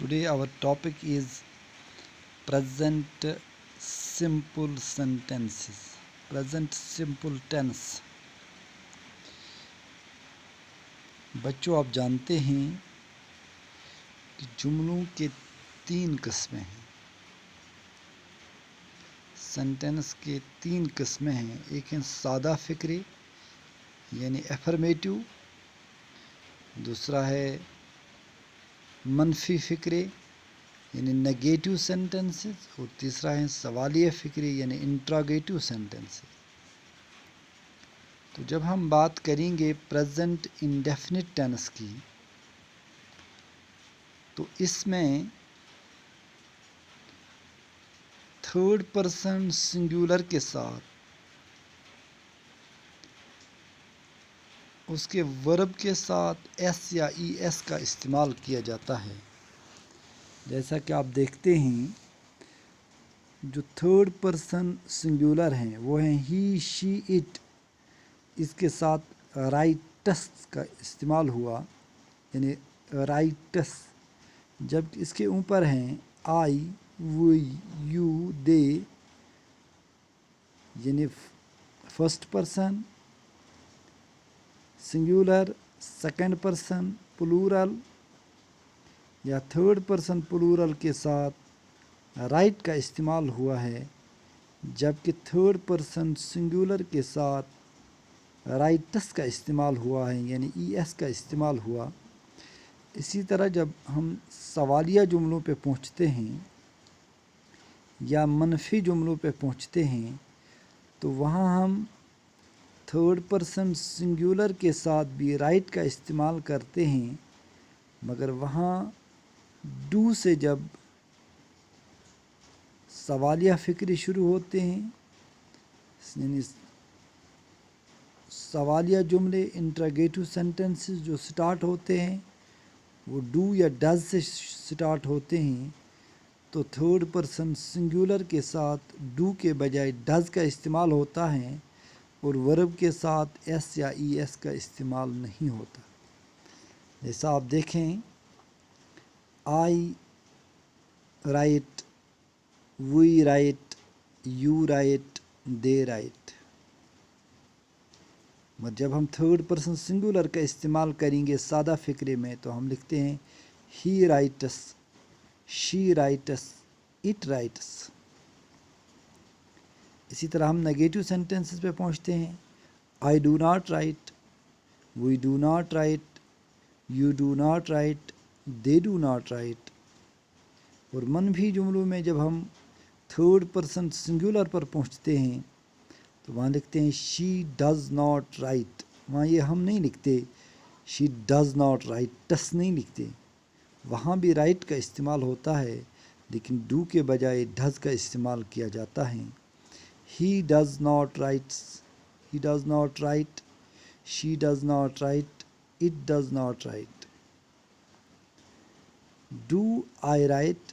Today our topic is present simple sentences. Present simple tense. بچوں آپ جانتے ہیں کہ جملوں کے 3 قسمیں ہیں. سینٹنس کے 3 قسمیں ہیں. ایک ہیں سادہ فقرے یعنی افرمیٹو، دوسرا ہے منفی فقرے یعنی نگیٹو سینٹنسز، اور تیسرا ہے سوالیہ فقرے یعنی انٹراگیٹو سینٹنسز. تو جب ہم بات کریں گے پریزنٹ انڈیفینٹ ٹینس کی تو اس میں تھرڈ پرسن سنگولر کے ساتھ اس کے ورب کے ساتھ ایس یا ای ایس کا استعمال کیا جاتا ہے. جیسا کہ آپ دیکھتے ہیں جو تھرڈ پرسن سنگولر ہیں وہ ہیں ہی، شی، اٹ. اس کے ساتھ رائٹس کا استعمال ہوا یعنی رائٹس، جب اس کے اوپر ہیں آئی، وی، یو، دے یعنی first person singular, second person plural یا تھرڈ پرسن پلورل کے ساتھ رائٹ کا استعمال ہوا ہے، جبکہ تھرڈ پرسن سنگولر کے ساتھ رائٹس کا استعمال ہوا ہے یعنی ای ایس کا استعمال ہوا. اسی طرح جب ہم سوالیہ جملوں پہ پہنچتے ہیں یا منفی جملوں پہ پہنچتے ہیں تو وہاں ہم تھرڈ پرسن سنگولر کے ساتھ بھی رائٹ کا استعمال کرتے ہیں، مگر وہاں ڈو سے جب سوالیہ فقرے شروع ہوتے ہیں یعنی سوالیہ جملے انٹراگیٹو سینٹنسز جو سٹارٹ ہوتے ہیں وہ ڈو یا ڈز سے سٹارٹ ہوتے ہیں، تو تھرڈ پرسن سنگولر کے ساتھ ڈو کے بجائے ڈز کا استعمال ہوتا ہے اور ورب کے ساتھ ایس یا ای ایس کا استعمال نہیں ہوتا. جیسا آپ دیکھیں I right, we right, you right, they right. مگر جب ہم تھرڈ پرسن سنگولر کا استعمال کریں گے سادہ فقرے میں تو ہم لکھتے ہیں he writes, she writes, it writes. اسی طرح ہم نگیٹو سینٹنسز پہ پہنچتے ہیں I do not write, we do not write, you do not write, they do not write. اور منفی جملوں میں جب ہم تھرڈ پرسن سنگولر پر پہنچتے ہیں تو وہاں لکھتے ہیں شی ڈز ناٹ رائٹ. وہاں یہ ہم نہیں لکھتے شی ڈز ناٹ رائٹ، ٹس نہیں لکھتے. وہاں بھی رائٹ کا استعمال ہوتا ہے لیکن ڈو کے بجائے ڈز کا استعمال کیا جاتا ہے. He does not rights, he does not right, she does not right, it does not write. Do I write,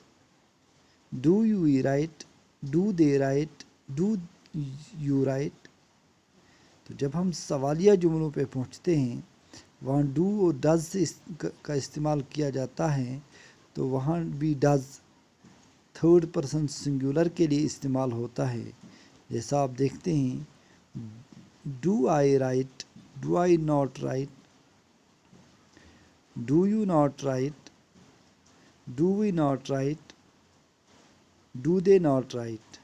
do you right, do they right, do you right. تو جب ہم سوالیہ جملوں پہ پہنچتے ہیں وہاں ڈو اور ڈز سے کا استعمال کیا جاتا ہے، تو وہاں بھی ڈز تھرڈ پرسن سنگولر کے لیے استعمال ہوتا ہے. جیسا آپ دیکھتے ہیں do I write, do I not write, do you not write, do we not write, do they not write.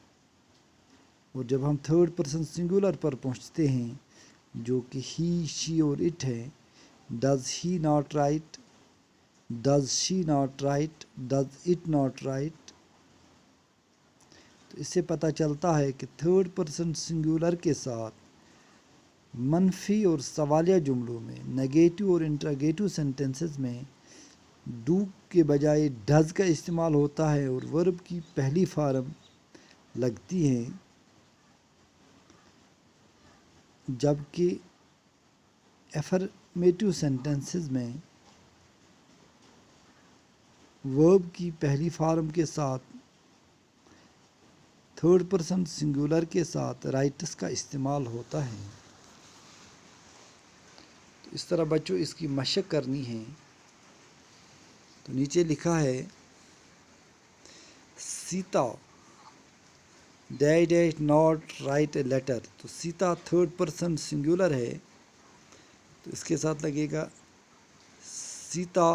اور جب ہم تھرڈ پرسن سنگولر پر پہنچتے ہیں جو کہ ہی، شی اور اٹ ہے، does he not right, does she not right, does it not right. تو اس سے پتہ چلتا ہے کہ تھرڈ پرسن سنگولر کے ساتھ منفی اور سوالیہ جملوں میں نگیٹو اور انٹراگیٹو سینٹنسز میں ڈو کے بجائے ڈز کا استعمال ہوتا ہے اور ورب کی پہلی فارم لگتی ہے، جبکہ افرمیٹو سینٹنسز میں ورب کی پہلی فارم کے ساتھ تھرڈ پرسن سنگولر کے ساتھ رائٹس کا استعمال ہوتا ہے. تو اس طرح بچوں اس کی مشق کرنی ہے. تو نیچے لکھا ہے Sita dash not right a letter. تو سیتا تھرڈ پرسن سنگولر ہے تو اس کے ساتھ لگے گا سیتا